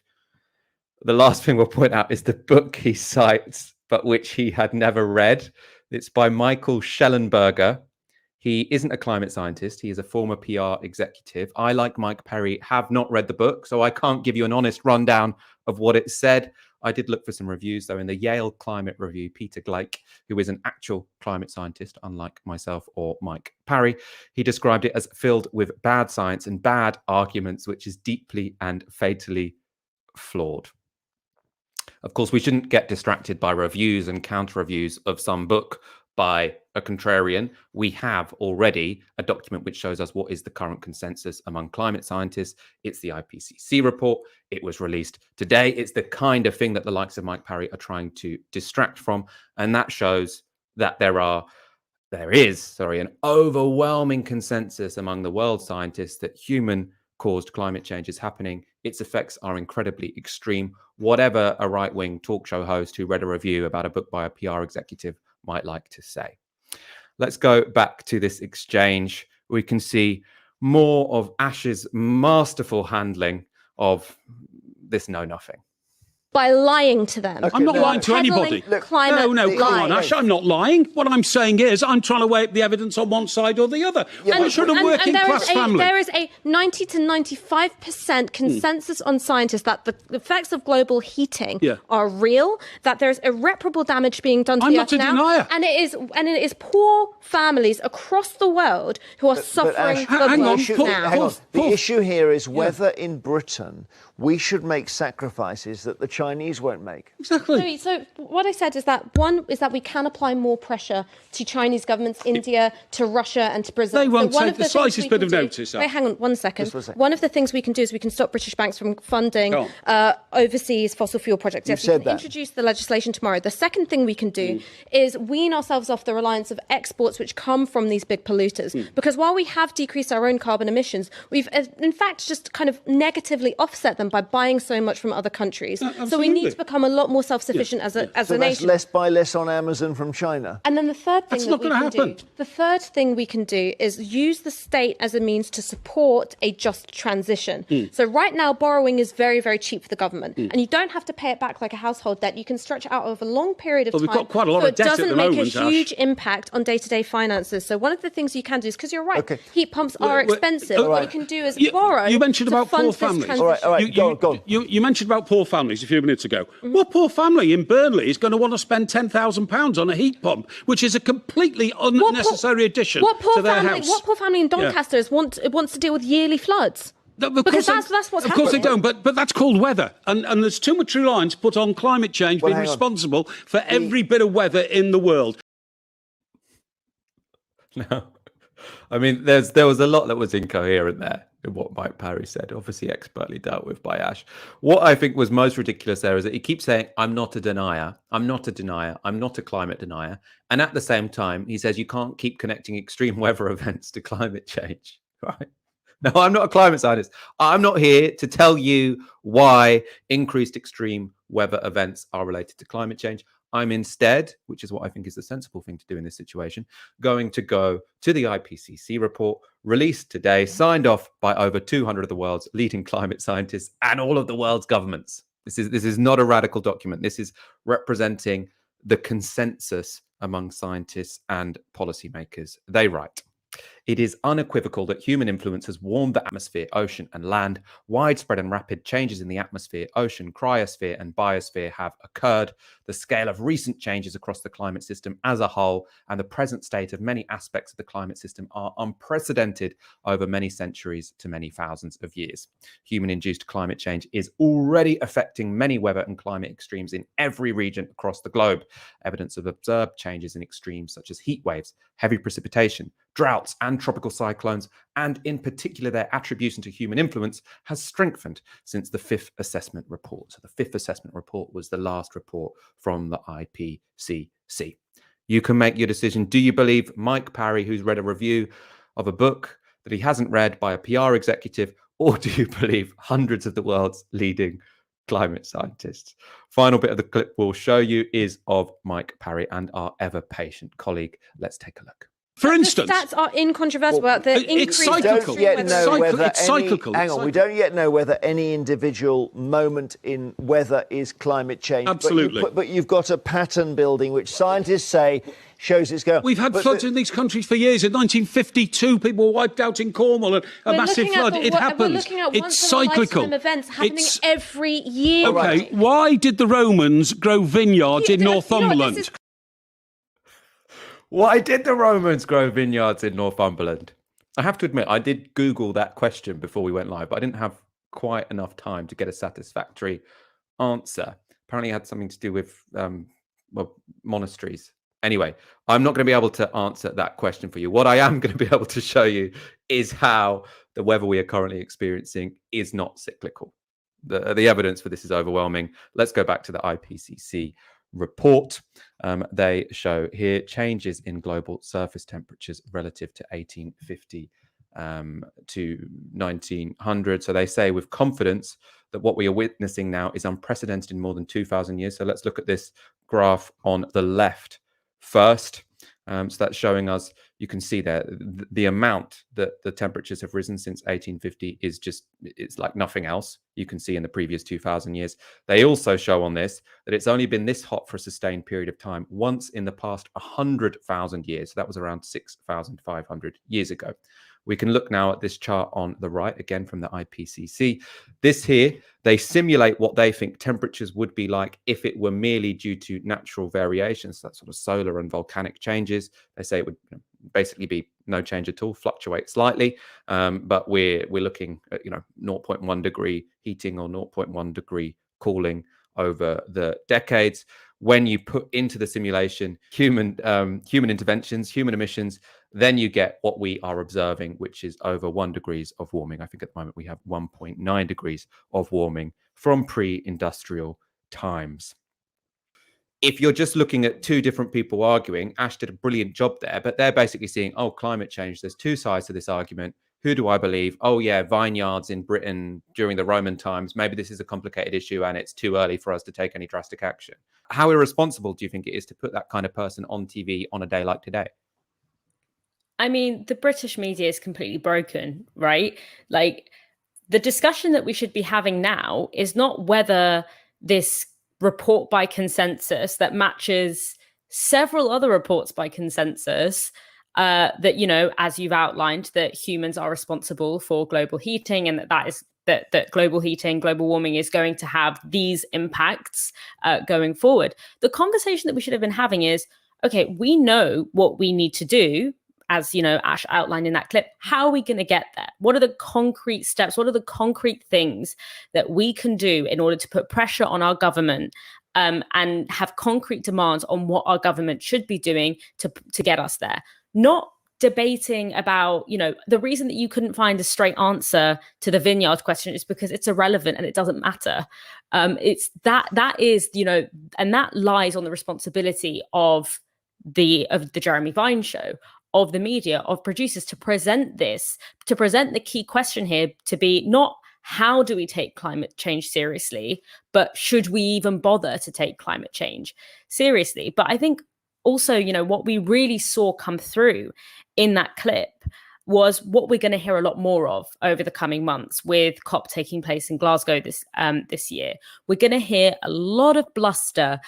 The last thing we'll point out is the book he cites, but which he had never read. It's by Michael Schellenberger. He isn't a climate scientist. He is a former PR executive. I, like Mike Parry, have not read the book, so I can't give you an honest rundown of what it said. I did look for some reviews, though. In the Yale Climate Review, Peter Gleick, who is an actual climate scientist, unlike myself or Mike Parry, he described it as filled with bad science and bad arguments, which is deeply and fatally flawed. Of course, we shouldn't get distracted by reviews and counter-reviews of some book by a contrarian. We have already a document which shows us what is the current consensus among climate scientists. It's the IPCC report. It was released today. It's the kind of thing that the likes of Mike Parry are trying to distract from. And that shows that there is an overwhelming consensus among the world scientists that human-caused climate change is happening. Its effects are incredibly extreme. Whatever a right-wing talk show host who read a review about a book by a PR executive might like to say. Let's go back to this exchange. We can see more of Ash's masterful handling of this know-nothing. By lying to them. Okay, I'm not lying to anybody. No, come on, Ash, I'm not lying. What I'm saying is I'm trying to weigh up the evidence on one side or the other. Yeah, I should have working class family. There is a 90 to 95% consensus on scientists that the effects of global heating are real, that there's irreparable damage being done to the earth now. Denier. And it is poor families across the world who are suffering the worst now. Hang on. The issue here is whether in Britain we should make sacrifices that the Chinese won't make. Exactly. So what I said is that we can apply more pressure to Chinese governments, India, to Russia and to Brazil. They won't take the slightest bit of notice. Wait, hang on 1 second. One of the things we can do is we can stop British banks from funding overseas fossil fuel projects. Yes, we can introduce the legislation tomorrow. The second thing we can do is wean ourselves off the reliance of exports which come from these big polluters. Because while we have decreased our own carbon emissions, we've in fact just kind of negatively offset them by buying so much from other countries. So So we need Absolutely. to become a lot more self-sufficient as a So that's nation. buy less on Amazon from China. And then the third thing That's that not we gonna can happen. do, the third thing we can do is use the state as a means to support a just transition. So right now, borrowing is very, very cheap for the government, and you don't have to pay it back like a household debt. You can stretch it out over a long period of Well, time. we've got quite a lot so of debt at the it doesn't make moment, a Ash. huge impact on day-to-day finances. So one of the things you can do is, because you're right, Okay. heat pumps are Well, expensive. all What right. you can do is You- borrow. you mentioned to about fund poor this families. transition. All right, go on. You mentioned about poor families a few minutes ago. What poor family in Burnley is going to want to spend £10,000 on a heat pump, which is a completely unnecessary addition to their house? What poor family in Doncaster wants to deal with yearly floods? No, Because that's what's Of course they happening. don't, but that's called weather. And there's too much reliance put on climate change Well, being hang on. responsible for every bit of weather in the world. No, I mean, there was a lot that was incoherent there in what Mike Parry said, obviously expertly dealt with by Ash. What I think was most ridiculous there is that he keeps saying, I'm not a denier, I'm not a denier, I'm not a climate denier. And at the same time, he says you can't keep connecting extreme weather events to climate change, right? No, I'm not a climate scientist. I'm not here to tell you why increased extreme weather events are related to climate change. I'm instead, which is what I think is the sensible thing to do in this situation, going to go to the IPCC report released today, signed off by over 200 of the world's leading climate scientists and all of the world's governments. This is not a radical document. This is representing the consensus among scientists and policymakers. They write, it is unequivocal that human influence has warmed the atmosphere, ocean, and land. Widespread and rapid changes in the atmosphere, ocean, cryosphere, and biosphere have occurred. The scale of recent changes across the climate system as a whole and the present state of many aspects of the climate system are unprecedented over many centuries to many thousands of years. Human-induced climate change is already affecting many weather and climate extremes in every region across the globe. Evidence of observed changes in extremes such as heat waves, heavy precipitation, droughts, and tropical cyclones, and in particular their attribution to human influence, has strengthened since the fifth assessment report. So the fifth assessment report was the last report from the IPCC. You can make your decision. Do you believe Mike Parry, who's read a review of a book that he hasn't read by a PR executive, or do you believe hundreds of the world's leading climate scientists? Final bit of the clip we'll show you is of Mike Parry and our ever patient colleague. Let's take a look. For instance, the stats are incontrovertible about the it's increase We in cyclical. don't yet extreme know weather. whether It's cyclical. Hang on, we don't yet know whether any individual moment in weather is climate change. Absolutely. But you've got a pattern building, which scientists say shows it's going. We've had but floods in these countries for years. In 1952, people were wiped out in Cornwall, and a We're massive looking at flood. the It wo- happens. We're looking at It's once in a cyclical. lifetime events happening It's- every year. Okay, Right. why did the Romans grow vineyards in You know what, Northumberland? this is Why did the Romans grow vineyards in Northumberland? I have to admit, I did Google that question before we went live, but I didn't have quite enough time to get a satisfactory answer. Apparently, it had something to do with monasteries. Anyway, I'm not going to be able to answer that question for you. What I am going to be able to show you is how the weather we are currently experiencing is not cyclical. The evidence for this is overwhelming. Let's go back to the IPCC report. They show here changes in global surface temperatures relative to 1850 to 1900. So they say with confidence that what we are witnessing now is unprecedented in more than 2,000 years. So let's look at this graph on the left first. So that's showing us, you can see there, the amount that the temperatures have risen since 1850 is just, it's like nothing else you can see in the previous 2,000 years. They also show on this that it's only been this hot for a sustained period of time once in the past 100,000 years. So that was around 6,500 years ago. We can look now at this chart on the right, again from the IPCC. This here, they simulate what they think temperatures would be like if it were merely due to natural variations, that sort of solar and volcanic changes. They say it would basically be no change at all, fluctuate slightly, but we're looking at 0.1 degree heating or 0.1 degree cooling over the decades. When you put into the simulation human interventions, human emissions, then you get what we are observing, which is over 1 degrees of warming. I think at the moment we have 1.9 degrees of warming from pre-industrial times. If you're just looking at two different people arguing, Ash did a brilliant job there, but they're basically seeing, oh, climate change, there's two sides to this argument. Who do I believe? Oh, yeah, vineyards in Britain during the Roman times. Maybe this is a complicated issue and it's too early for us to take any drastic action. How irresponsible do you think it is to put that kind of person on TV on a day like today? I mean, the British media is completely broken, right? Like, the discussion that we should be having now is not whether this report by consensus that matches several other reports by consensus that, you know, as you've outlined, that humans are responsible for global heating, and that global heating, global warming is going to have these impacts going forward. The conversation that we should have been having is, okay, we know what we need to do, as you know, Ash outlined in that clip. How are we going to get there? What are the concrete steps? What are the concrete things that we can do in order to put pressure on our government and have concrete demands on what our government should be doing to get us there? Not debating about, you know, the reason that you couldn't find a straight answer to the vineyard question is because it's irrelevant and it doesn't matter. It's that is, you know, and that lies on the responsibility of the Jeremy Vine show, of the media, of producers, to present the key question here to be not how do we take climate change seriously, but should we even bother to take climate change seriously? But I think also, you know, what we really saw come through in that clip was what we're going to hear a lot more of over the coming months with COP taking place in Glasgow this year. We're going to hear a lot of bluster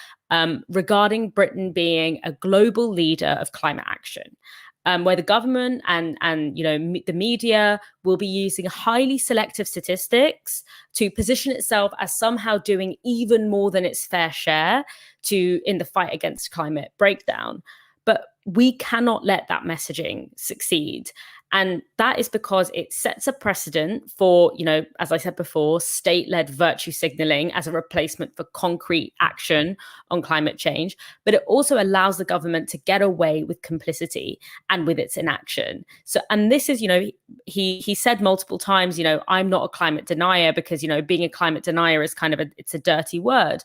regarding Britain being a global leader of climate action. Where the government and you know, the media will be using highly selective statistics to position itself as somehow doing even more than its fair share in the fight against climate breakdown. But we cannot let that messaging succeed. And that is because it sets a precedent for, you know, as I said before, state-led virtue signaling as a replacement for concrete action on climate change. But it also allows the government to get away with complicity and with its inaction. So, and this is, you know, he said multiple times, you know, I'm not a climate denier because, you know, being a climate denier is kind of it's a dirty word.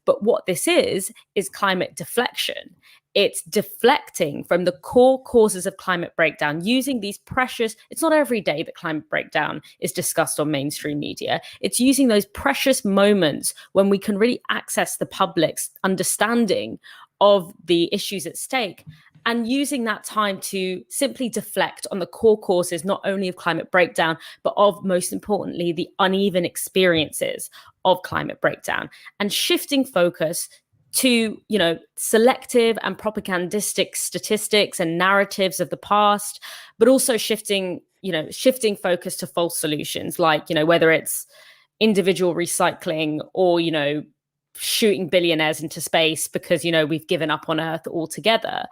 But what this is climate deflection. It's deflecting from the core causes of climate breakdown using these precious, it's not every day that climate breakdown is discussed on mainstream media. It's using those precious moments when we can really access the public's understanding of the issues at stake, and using that time to simply deflect on the core causes, not only of climate breakdown, but of, most importantly, the uneven experiences of climate breakdown, and shifting focus to, you know, selective and propagandistic statistics and narratives of the past, but also shifting focus to false solutions, like, you know, whether it's individual recycling or, you know, shooting billionaires into space because, you know, we've given up on Earth altogether.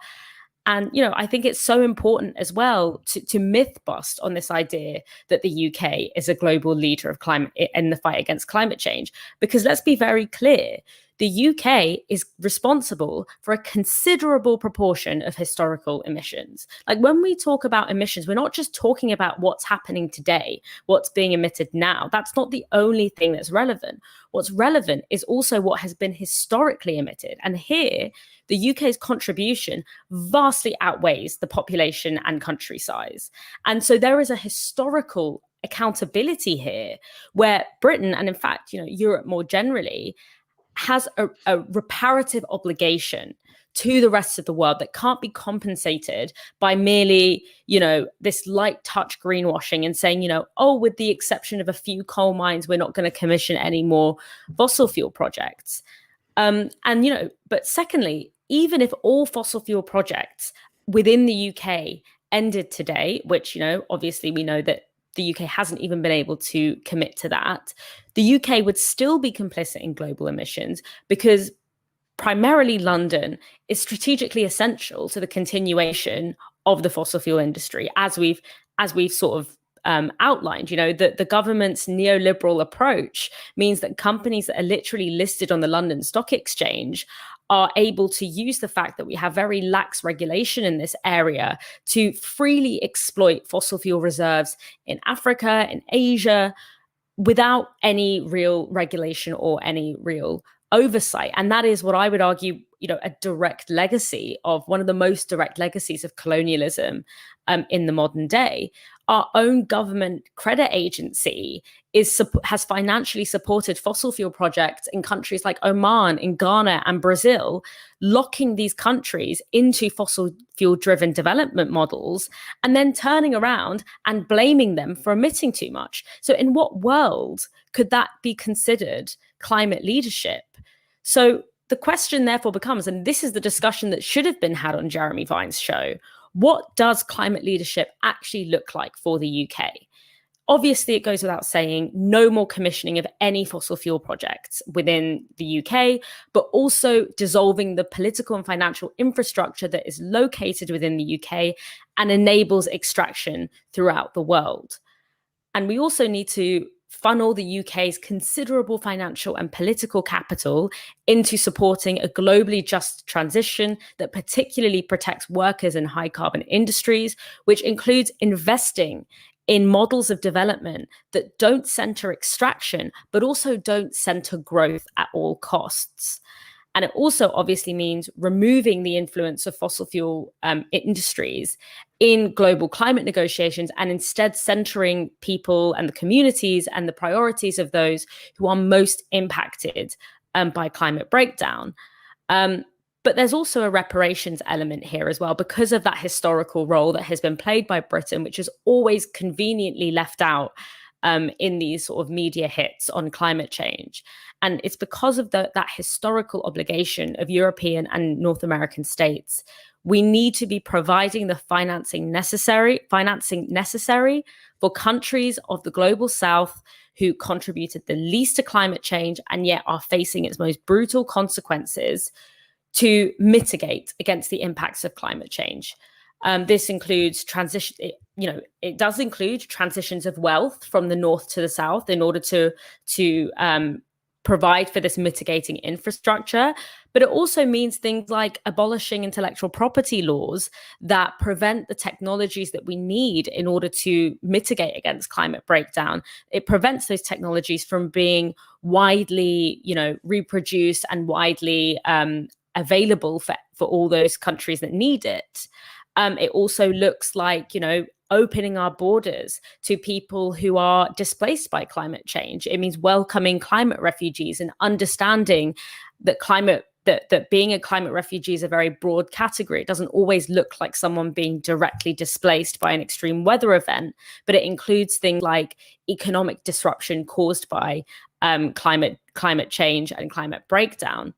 And, you know, I think it's so important as well to myth bust on this idea that the UK is a global leader of climate in the fight against climate change, because let's be very clear. The UK is responsible for a considerable proportion of historical emissions. Like, when we talk about emissions, we're not just talking about what's happening today, what's being emitted now. That's not the only thing that's relevant. What's relevant is also what has been historically emitted. And here, the UK's contribution vastly outweighs the population and country size. And so there is a historical accountability here where Britain, and in fact, you know, Europe more generally, has a reparative obligation to the rest of the world that can't be compensated by merely, you know, this light touch greenwashing and saying, you know, oh, with the exception of a few coal mines, we're not going to commission any more fossil fuel projects. And, you know, but secondly, even if all fossil fuel projects within the UK ended today, which, you know, obviously we know that the UK hasn't even been able to commit to that, the UK would still be complicit in global emissions because primarily London is strategically essential to the continuation of the fossil fuel industry, as we've sort of outlined. You know, the government's neoliberal approach means that companies that are literally listed on the London Stock Exchange are able to use the fact that we have very lax regulation in this area to freely exploit fossil fuel reserves in Africa, in Asia, without any real regulation or any real oversight. And that is what I would argue, you know, a direct legacy of one of the most direct legacies of colonialism in the modern day. our own government credit agency has financially supported fossil fuel projects in countries like Oman, in Ghana and Brazil, locking these countries into fossil fuel driven development models and then turning around and blaming them for emitting too much. So in what world could that be considered climate leadership? So the question therefore becomes, and this is the discussion that should have been had on Jeremy Vine's show, what does climate leadership actually look like for the UK? Obviously, it goes without saying, no more commissioning of any fossil fuel projects within the UK, but also dissolving the political and financial infrastructure that is located within the UK and enables extraction throughout the world. And we also need to funnel the UK's considerable financial and political capital into supporting a globally just transition that particularly protects workers in high carbon industries, which includes investing in models of development that don't center extraction, but also don't center growth at all costs. And it also obviously means removing the influence of fossil fuel industries in global climate negotiations and instead centering people and the communities and the priorities of those who are most impacted by climate breakdown. But there's also a reparations element here as well, because of that historical role that has been played by Britain, which is always conveniently left out in these sort of media hits on climate change. And it's because of that historical obligation of European and North American states. We need to be providing the financing necessary for countries of the global south who contributed the least to climate change and yet are facing its most brutal consequences to mitigate against the impacts of climate change. This includes it does include transitions of wealth from the north to the south in order to provide for this mitigating infrastructure. But it also means things like abolishing intellectual property laws that prevent the technologies that we need in order to mitigate against climate breakdown. It prevents those technologies from being widely, reproduced and widely available for all those countries that need it. It also looks like, opening our borders to people who are displaced by climate change. It means welcoming climate refugees and understanding that that being a climate refugee is a very broad category. It doesn't always look like someone being directly displaced by an extreme weather event, but it includes things like economic disruption caused by climate change and climate breakdown.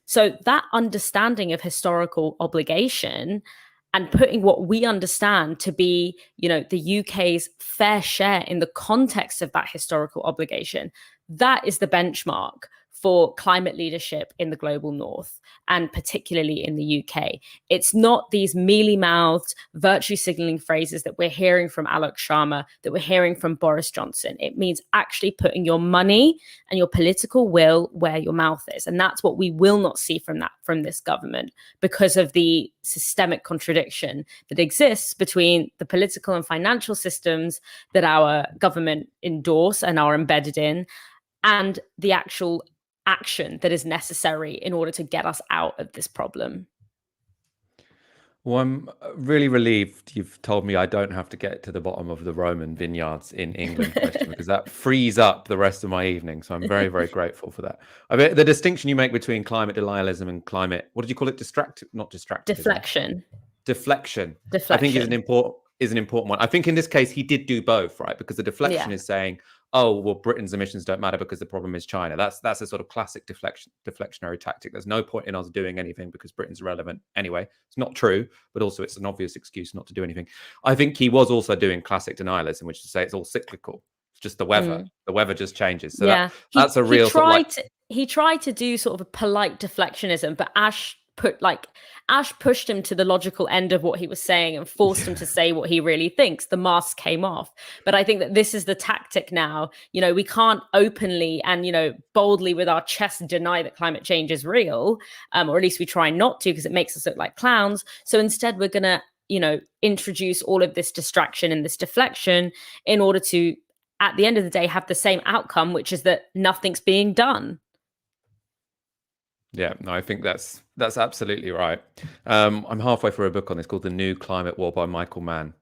So that understanding of historical obligation and putting what we understand to be, the UK's fair share in the context of that historical obligation, that is the benchmark for climate leadership in the global north, and particularly in the UK. It's not these mealy-mouthed, virtue signaling phrases that we're hearing from Alok Sharma, that we're hearing from Boris Johnson. It means actually putting your money and your political will where your mouth is. And that's what we will not see from this government, because of the systemic contradiction that exists between the political and financial systems that our government endorse and are embedded in, and the actual action that is necessary in order to get us out of this problem. Well, I'm really relieved you've told me I don't have to get to the bottom of the Roman vineyards in England question, because that frees up the rest of my evening. So I'm very, very grateful for that. I mean, the distinction you make between climate denialism and climate, what did you call it? Deflection. Deflection. I think is an important one. I think in this case he did do both, right? Because the deflection is saying, oh, well, Britain's emissions don't matter because the problem is China. That's a sort of classic deflectionary tactic. There's no point in us doing anything because Britain's irrelevant anyway. It's not true, but also it's an obvious excuse not to do anything. I think he was also doing classic denialism, which is to say it's all cyclical. It's just the weather. The weather just changes. So that's a real he tried to do sort of a polite deflectionism, but Ash pushed him to the logical end of what he was saying and forced him to say what he really thinks. The mask came off. But I think that this is the tactic now. We can't openly and, boldly with our chest deny that climate change is real, or at least we try not to, because it makes us look like clowns. So instead, we're going to, introduce all of this distraction and this deflection in order to, at the end of the day, have the same outcome, which is that nothing's being done. Yeah, no, I think that's absolutely right. I'm halfway through a book on this called The New Climate War by Michael Mann.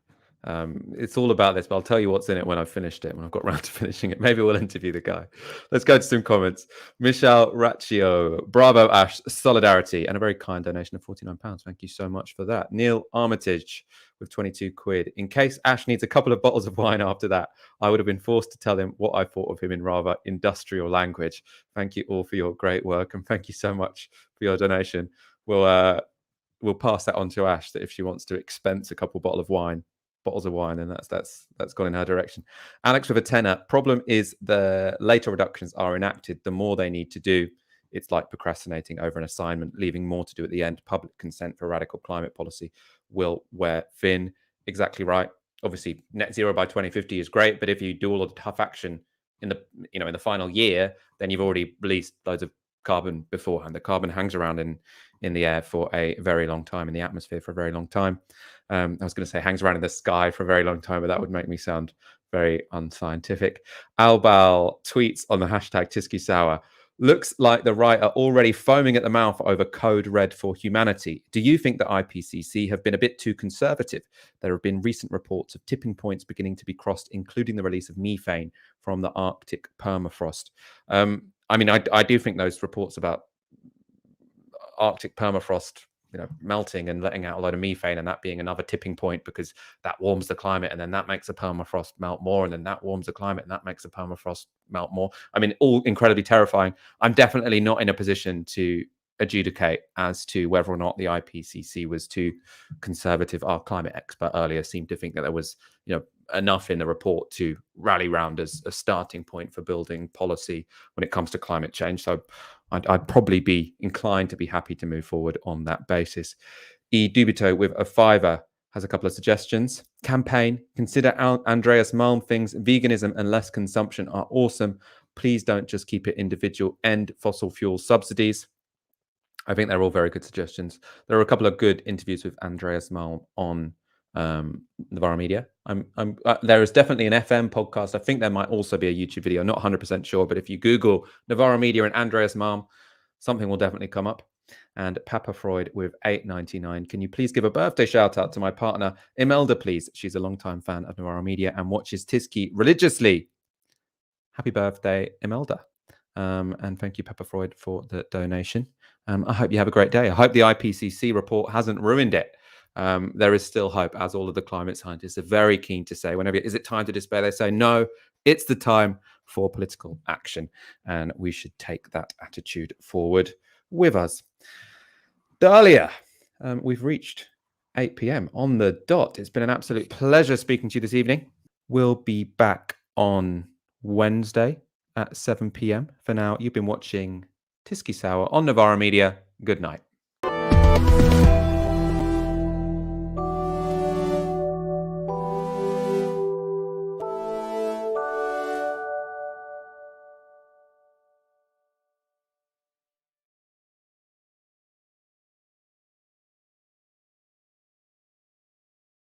It's all about this, but I'll tell you what's in it when I've finished it, when I've got around to finishing it. Maybe we'll interview the guy. Let's go to some comments. Michelle Raccio, bravo, Ash, solidarity, and a very kind donation of £49. Thank you so much for that. Neil Armitage with 22 quid. In case Ash needs a couple of bottles of wine after that, I would have been forced to tell him what I thought of him in rather industrial language. Thank you all for your great work, and thank you so much for your donation. We'll pass that on to Ash, that if she wants to expense a couple bottles of wine, and that's gone in her direction. Alex with a tenner. Problem is the later reductions are enacted, the more they need to do. It's like procrastinating over an assignment, leaving more to do at the end. Public consent for radical climate policy will wear thin. Exactly right. Obviously, net zero by 2050 is great, but if you do all of the tough action in the final year, then you've already released loads of carbon beforehand. The carbon hangs around in the air for a very long time, in the atmosphere for a very long time. I was going to say hangs around in the sky for a very long time, but that would make me sound very unscientific. Albal tweets on the hashtag Tysky Sour. Looks like the right are already foaming at the mouth over Code Red for Humanity. Do you think that IPCC have been a bit too conservative? There have been recent reports of tipping points beginning to be crossed, including the release of methane from the Arctic permafrost. I do think those reports about Arctic permafrost melting and letting out a load of methane, and that being another tipping point because that warms the climate, and then that makes the permafrost melt more, and then that warms the climate and that makes the permafrost melt more. All incredibly terrifying. I'm definitely not in a position to adjudicate as to whether or not the IPCC was too conservative. Our climate expert earlier seemed to think that there was enough in the report to rally round as a starting point for building policy when it comes to climate change. So I'd probably be inclined to be happy to move forward on that basis. E. Dubito with a fiver has a couple of suggestions. Campaign, consider Andreas Malm things. Veganism and less consumption are awesome. Please don't just keep it individual. End fossil fuel subsidies. I think they're all very good suggestions. There are a couple of good interviews with Andreas Malm on Novara Media. There is definitely an FM podcast. I think there might also be a YouTube video. Not 100% sure, but if you Google Novara Media and Andreas Malm, something will definitely come up. And Papa Freud with $8.99. Can you please give a birthday shout out to my partner Imelda, please? She's a longtime fan of Novara Media and watches Tysky religiously. Happy birthday, Imelda. And thank you, Papa Freud, for the donation. I hope you have a great day. I hope the IPCC report hasn't ruined it. There is still hope, as all of the climate scientists are very keen to say. Whenever is it time to despair, they say, no, it's the time for political action. And we should take that attitude forward with us. Dalia, we've reached 8 p.m. on the dot. It's been an absolute pleasure speaking to you this evening. We'll be back on Wednesday at 7 p.m. For now, you've been watching Tysky Sour on Novara Media. Good night.